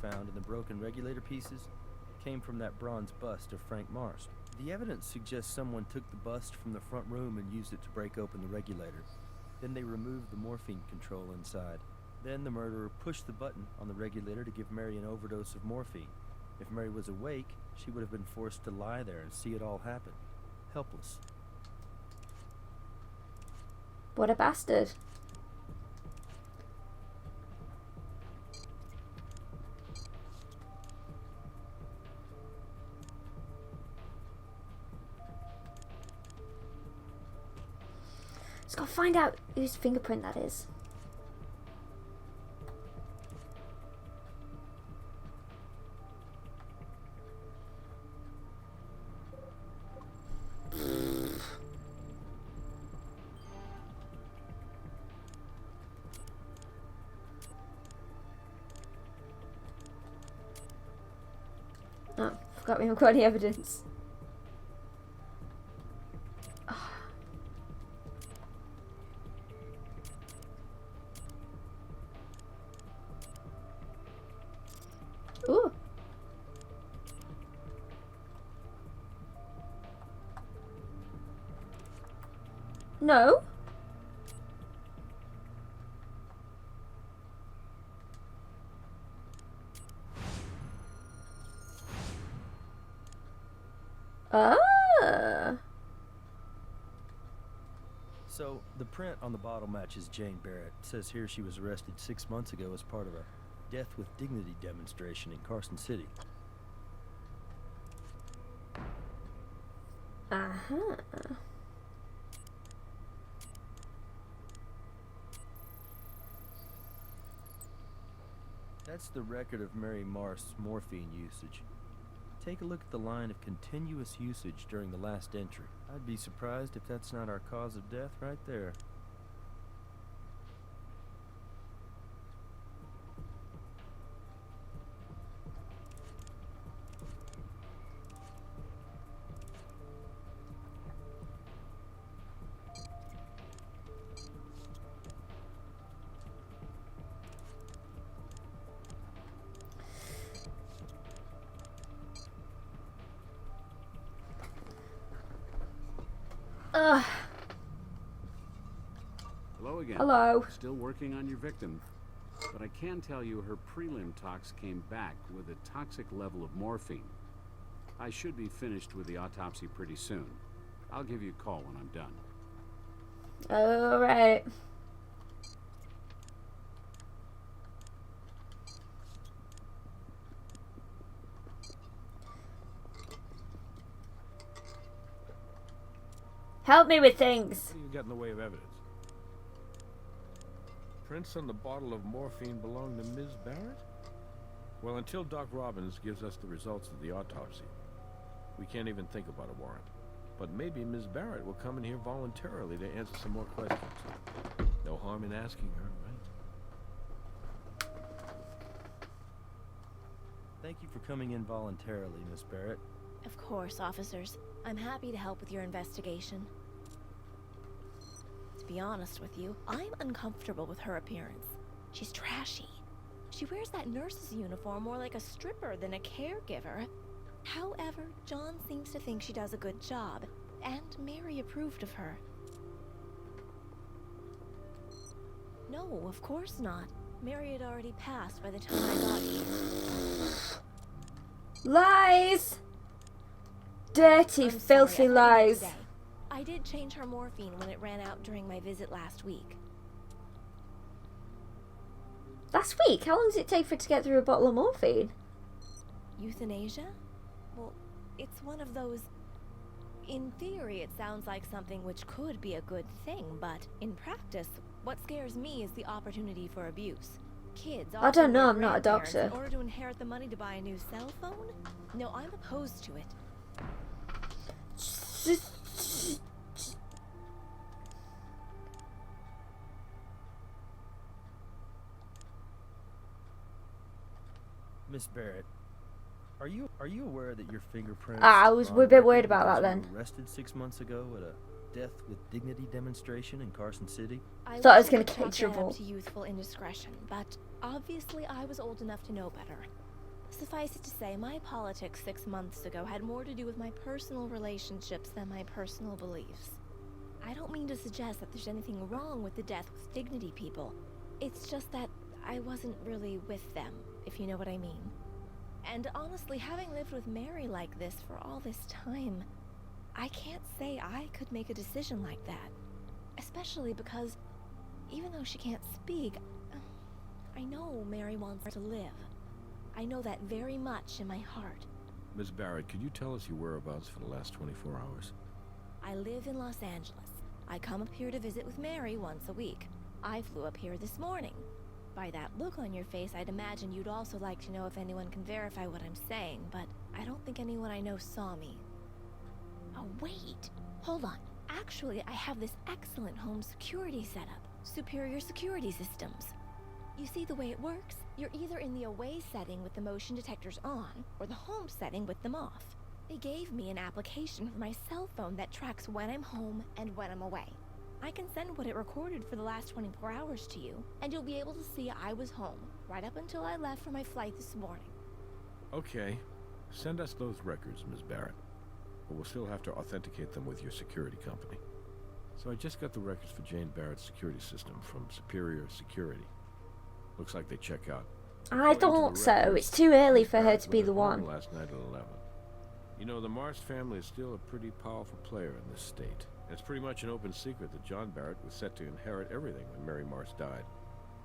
found in the broken regulator pieces came from that bronze bust of Frank Mars. The evidence suggests someone took the bust from the front room and used it to break open the regulator. Then they removed the morphine control inside. Then the murderer pushed the button on the regulator to give Mary an overdose of morphine. If Mary was awake, she would have been forced to lie there and see it all happen. Helpless. What a bastard. Just gotta find out whose fingerprint that is. Oh, forgot we haven't got any evidence. Ooh. No. Ah. So, the print on the bottle matches Jane Barrett. It says here she was arrested 6 months ago as part of a Death with Dignity demonstration in Carson City. Uh-huh. That's the record of Mary Marst's morphine usage. Take a look at the line of continuous usage during the last entry. I'd be surprised if that's not our cause of death right there. Ugh. Hello again. Hello. Still working on your victim. But I can tell you her prelim tox came back with a toxic level of morphine. I should be finished with the autopsy pretty soon. I'll give you a call when I'm done. Alright. Help me with things. What do you got in the way of evidence? Prints on the bottle of morphine belong to Ms. Barrett? Well, until Doc Robbins gives us the results of the autopsy, we can't even think about a warrant. But maybe Ms. Barrett will come in here voluntarily to answer some more questions. No harm in asking her, right? Thank you for coming in voluntarily, Miss Barrett. Of course, officers. I'm happy to help with your investigation. To be honest with you, I'm uncomfortable with her appearance. She's trashy. She wears that nurse's uniform more like a stripper than a caregiver. However, John seems to think she does a good job, and Mary approved of her. No, of course not. Mary had already passed by the time I got here. Lies! Dirty, I'm sorry, filthy I thought you meant lies. today. I did change her morphine when it ran out during my visit last week. Last week? How long does it take for it to get through a bottle of morphine? Euthanasia? Well, it's one of those... In theory, it sounds like something which could be a good thing, but in practice, what scares me is the opportunity for abuse. Kids I don't know, often I'm not a get grandparents doctor. in order to inherit the money to buy a new cell phone? No, I'm opposed to it. Miss Barrett, are you aware that your fingerprints I was are on a bit record worried about because that you then. were arrested 6 months ago at a Death with Dignity demonstration in Carson City? I Thought I was wish gonna could chalk get that up trouble. to youthful indiscretion, but obviously I was old enough to know better. Suffice it to say, my politics 6 months ago had more to do with my personal relationships than my personal beliefs. I don't mean to suggest that there's anything wrong with the death with dignity people. It's just that I wasn't really with them, if you know what I mean. And honestly, having lived with Mary like this for all this time, I can't say I could make a decision like that. Especially because, even though she can't speak, I know Mary wants to live. I know that very much in my heart. Miss Barrett, could you tell us your whereabouts for the last 24 hours? I live in Los Angeles. I come up here to visit with Mary once a week. I flew up here this morning. By that look on your face, I'd imagine you'd also like to know if anyone can verify what I'm saying, but I don't think anyone I know saw me. Oh, wait. Hold on. Actually, I have this excellent home security setup. Superior security systems. You see the way it works? You're either in the away setting with the motion detectors on, or the home setting with them off. They gave me an application for my cell phone that tracks when I'm home and when I'm away. I can send what it recorded for the last 24 hours to you, and you'll be able to see I was home, right up until I left for my flight this morning. Okay. Send us those records, Miss Barrett. But we'll still have to authenticate them with your security company. So I just got the records for Jane Barrett's security system from Superior Security. Looks like they check out. I thought so. It's too early for her to be the one. Last night at 11. You know, the Mars family is still a pretty powerful player in this state. And it's pretty much an open secret that John Barrett was set to inherit everything when Mary Mars died.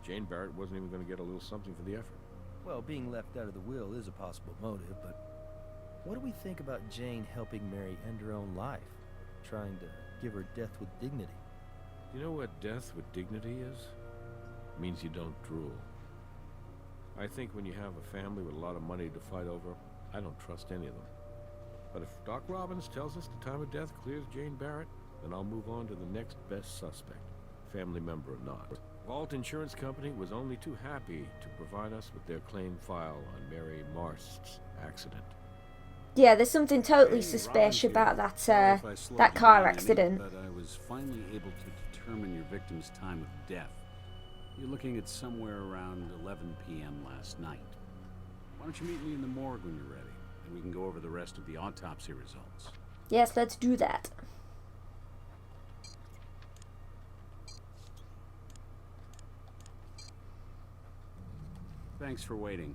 Jane Barrett wasn't even going to get a little something for the effort. Well, being left out of the will is a possible motive, but what do we think about Jane helping Mary end her own life? Trying to give her death with dignity? You know what death with dignity is? It means you don't drool. I think when you have a family with a lot of money to fight over, I don't trust any of them. But if Doc Robbins tells us the time of death clears Jane Barrett, then I'll move on to the next best suspect, family member or not. Vault Insurance Company was only too happy to provide us with their claim file on Mary Marst's accident. Yeah, there's something totally suspicious about that car accident. But I was finally able to determine your victim's time of death. You're looking at somewhere around 11 p.m. last night. Why don't you meet me in the morgue when you're ready, and we can go over the rest of the autopsy results. Yes, let's do that. Thanks for waiting.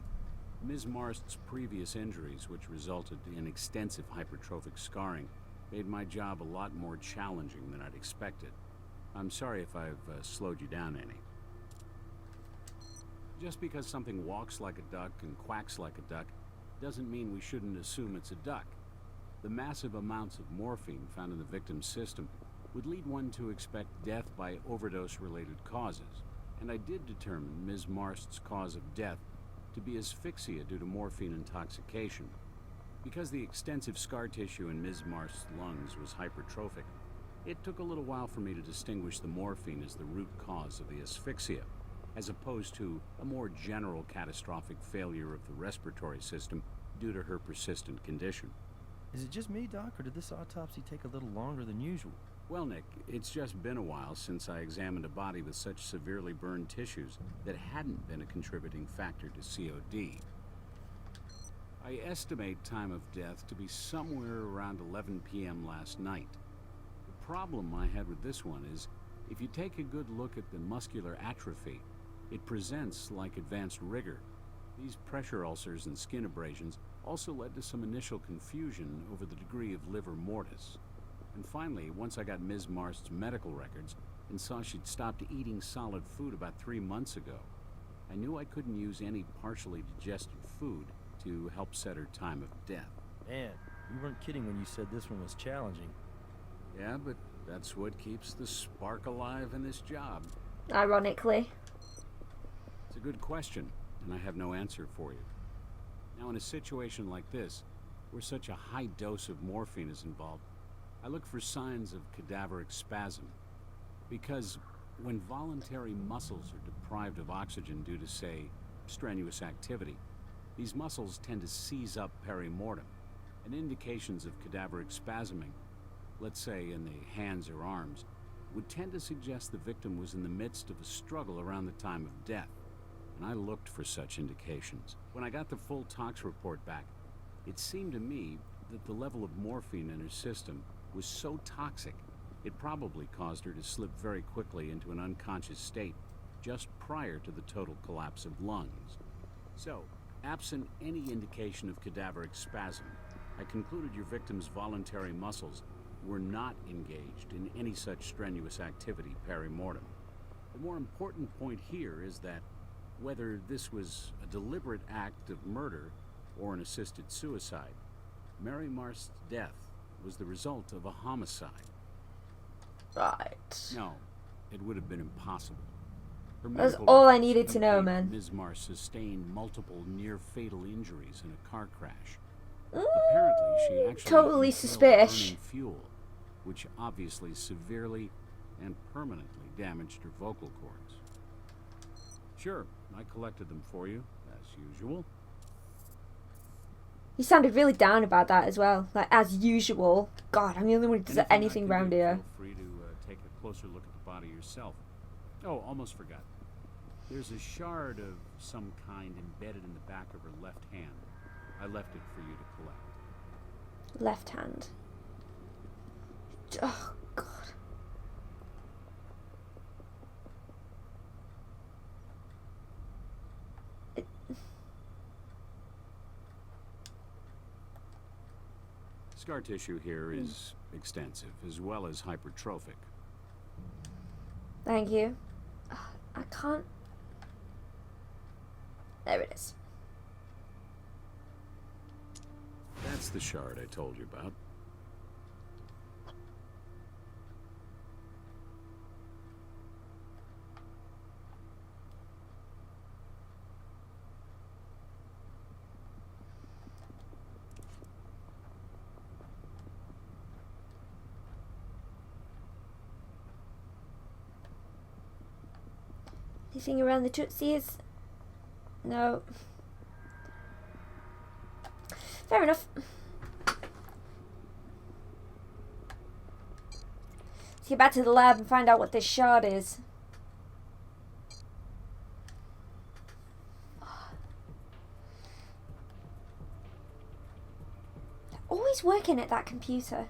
Ms. Marst's previous injuries, which resulted in extensive hypertrophic scarring, made my job a lot more challenging than I'd expected. I'm sorry if I've slowed you down any. Just because something walks like a duck and quacks like a duck doesn't mean we shouldn't assume it's a duck. The massive amounts of morphine found in the victim's system would lead one to expect death by overdose-related causes, and I did determine Ms. Marst's cause of death to be asphyxia due to morphine intoxication. Because the extensive scar tissue in Ms. Marst's lungs was hypertrophic, it took a little while for me to distinguish the morphine as the root cause of the asphyxia, as opposed to a more general catastrophic failure of the respiratory system due to her persistent condition. Is it just me, Doc, or did this autopsy take a little longer than usual? Well, Nick, it's just been a while since I examined a body with such severely burned tissues that hadn't been a contributing factor to COD. I estimate time of death to be somewhere around 11 p.m. last night. The problem I had with this one is, if you take a good look at the muscular atrophy, it presents like advanced rigor. These pressure ulcers and skin abrasions also led to some initial confusion over the degree of livor mortis. And finally, once I got Ms. Marst's medical records and saw she'd stopped eating solid food about 3 months ago, I knew I couldn't use any partially digested food to help set her time of death. Man, you weren't kidding when you said this one was challenging. Yeah, but that's what keeps the spark alive in this job. Ironically. It's a good question, and I have no answer for you. Now, in a situation like this, where such a high dose of morphine is involved, I look for signs of cadaveric spasm, because when voluntary muscles are deprived of oxygen due to, say, strenuous activity, these muscles tend to seize up perimortem, and indications of cadaveric spasming, let's say in the hands or arms, would tend to suggest the victim was in the midst of a struggle around the time of death. and I looked for such indications. When I got the full tox report back, it seemed to me that the level of morphine in her system was so toxic, it probably caused her to slip very quickly into an unconscious state just prior to the total collapse of lungs. So, absent any indication of cadaveric spasm, I concluded your victim's voluntary muscles were not engaged in any such strenuous activity peri-mortem. The more important point here is that whether this was a deliberate act of murder or an assisted suicide, Mary Marst's death was the result of a homicide. Right. No, it would have been impossible. Her That's medical all I records needed to know, indicate man. Ms. Marst sustained multiple near-fatal injuries in a car crash. Apparently, she actually Totally inhaled suspicious. burning fuel, which obviously severely and permanently damaged her vocal cords. Sure, I collected them for you, as usual. He sounded really down about that as well. Like, as usual. God, I'm the only one who does Anything I anything can round do, here. Feel free to take a closer look at the body yourself. Oh, almost forgot. There's a shard of some kind embedded in the back of her left hand. I left it for you to collect. Left hand. Oh, God. Scar tissue here is extensive, as well as hypertrophic. Thank you. I can't... There it is. That's the shard I told you about. Anything around the Tootsies? No. Fair enough. Let's get back to the lab and find out what this shard is. Always working at that computer.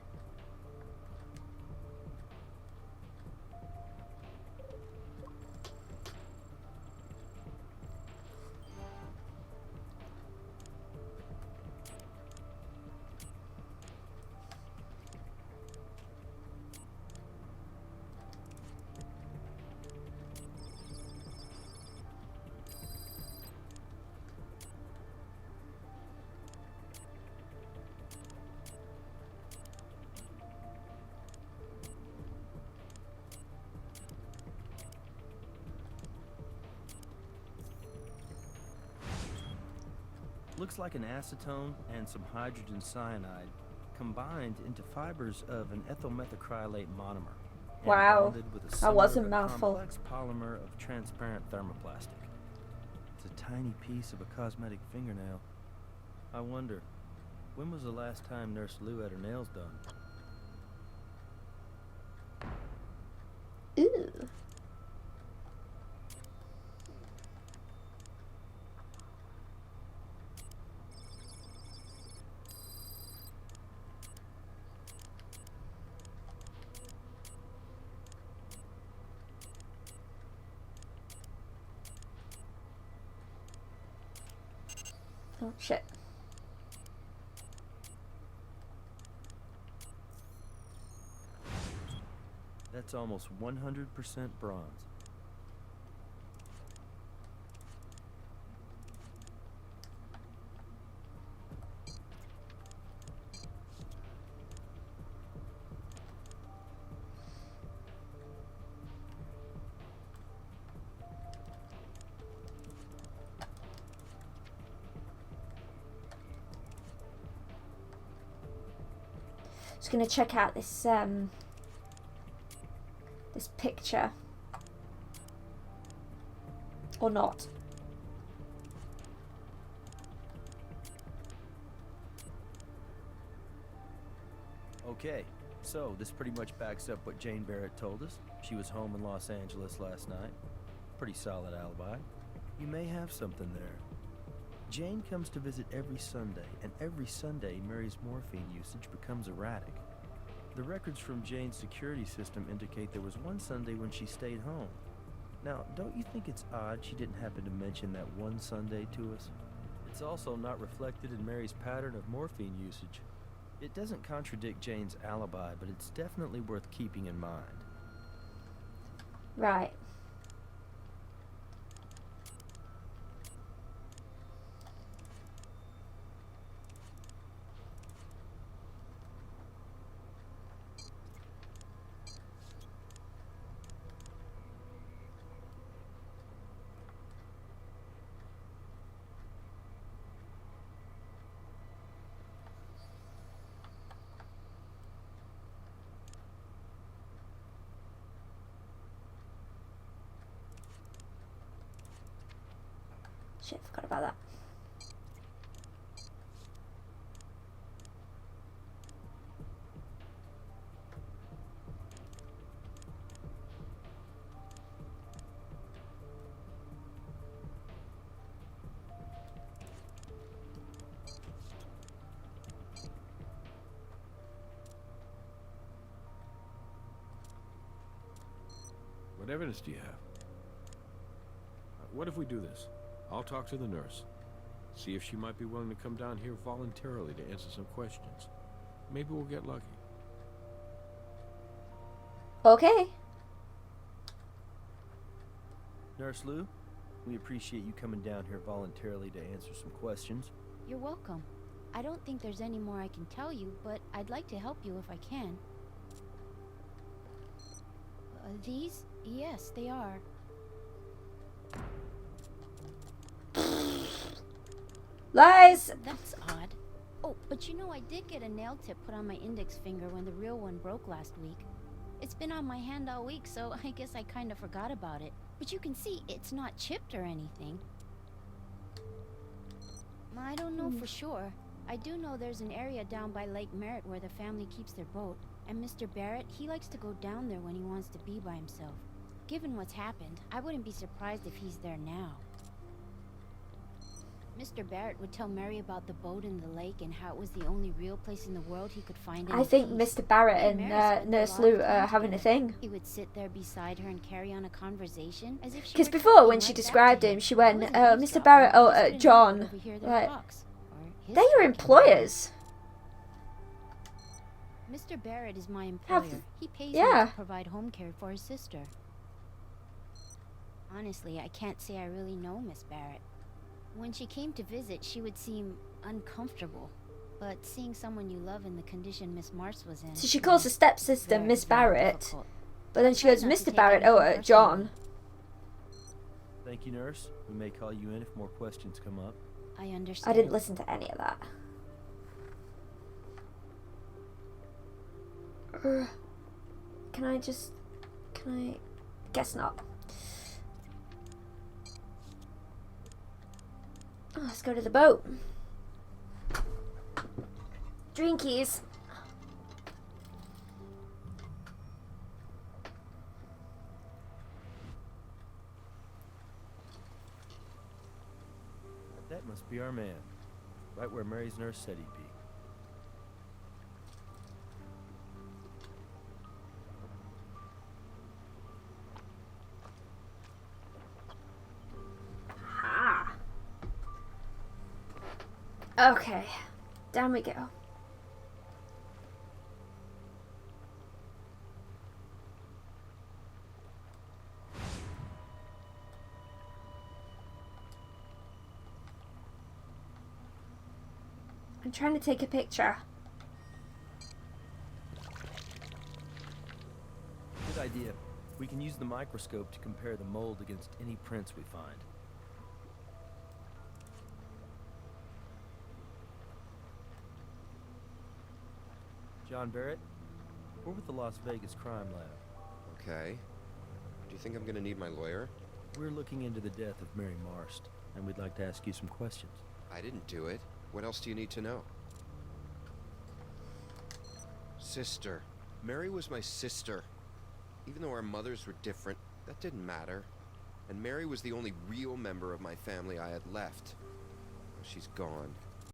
Looks like an acetone and some hydrogen cyanide combined into fibers of an ethyl methacrylate monomer. And Wow. bonded with a That was a similar but mouthful. complex polymer of transparent thermoplastic. It's a tiny piece of a cosmetic fingernail. I wonder, when was the last time Nurse Lou had her nails done? Ooh. Oh, shit. That's almost 100% bronze. Just gonna check out this this picture. Or not. Okay, so this pretty much backs up what Jane Barrett told us. She was home in Los Angeles last night. Pretty solid alibi. You may have something there. Jane comes to visit every Sunday, and every Sunday Mary's morphine usage becomes erratic. The records from Jane's security system indicate there was one Sunday when she stayed home. Now, don't you think it's odd she didn't happen to mention that one Sunday to us? It's also not reflected in Mary's pattern of morphine usage. It doesn't contradict Jane's alibi, but it's definitely worth keeping in mind. Right. Shit, forgot about that. What evidence do you have? What if we do this? I'll talk to the nurse. See if she might be willing to come down here voluntarily to answer some questions. Maybe we'll get lucky. Okay. Nurse Lou, we appreciate you coming down here voluntarily to answer some questions. You're welcome. I don't think there's any more I can tell you, but I'd like to help you if I can. These? Yes, they are. Lies! That's odd. Oh, but you know I did get a nail tip put on my index finger when the real one broke last week. It's been on my hand all week, so I guess I kind of forgot about it. But you can see it's not chipped or anything. I don't know for sure. I do know there's an area down by Lake Merritt where the family keeps their boat. And Mr. Barrett, he likes to go down there when he wants to be by himself. Given what's happened, I wouldn't be surprised if he's there now. Mr. Barrett would tell Mary about the boat in the lake and how it was the only real place in the world he could find any I think peace. Mr. Barrett And and Mary spent a Nurse lot Lou of are time having a together. thing. He would sit there beside her and carry on a conversation as if she Because were before, talking when she right back to described him, she It went, wasn't Mr. eavesdropping, Barrett, you just couldn't John. help but overhear their Like, talks, or his they're your talking. employers. Mr. Barrett is my employer. Have- He pays yeah. me to provide home care for his sister. Honestly, I can't say I really know Miss Barrett. When she came to visit, she would seem uncomfortable. But seeing someone you love in the condition Miss Marsh was in... So she calls her stepsister very, Miss very Barrett. difficult. But then she Try goes, not to Mr. take Barrett, anything John. Thank you, nurse. We may call you in if more questions come up. I understand. I didn't listen to any of that. Can I... Guess not. Oh, let's go to the boat. Drinkies. That must be our man. Right where Mary's nurse said he'd be. Ah. Okay. Down we go. I'm trying to take a picture. Good idea. We can use the microscope to compare the mold against any prints we find. John Barrett, we're with the Las Vegas Crime Lab. Okay. Do you think I'm gonna need my lawyer? We're looking into the death of Mary Marst, and we'd like to ask you some questions. I didn't do it. What else do you need to know? Sister. Mary was my sister. Even though our mothers were different, that didn't matter. And Mary was the only real member of my family I had left. She's gone.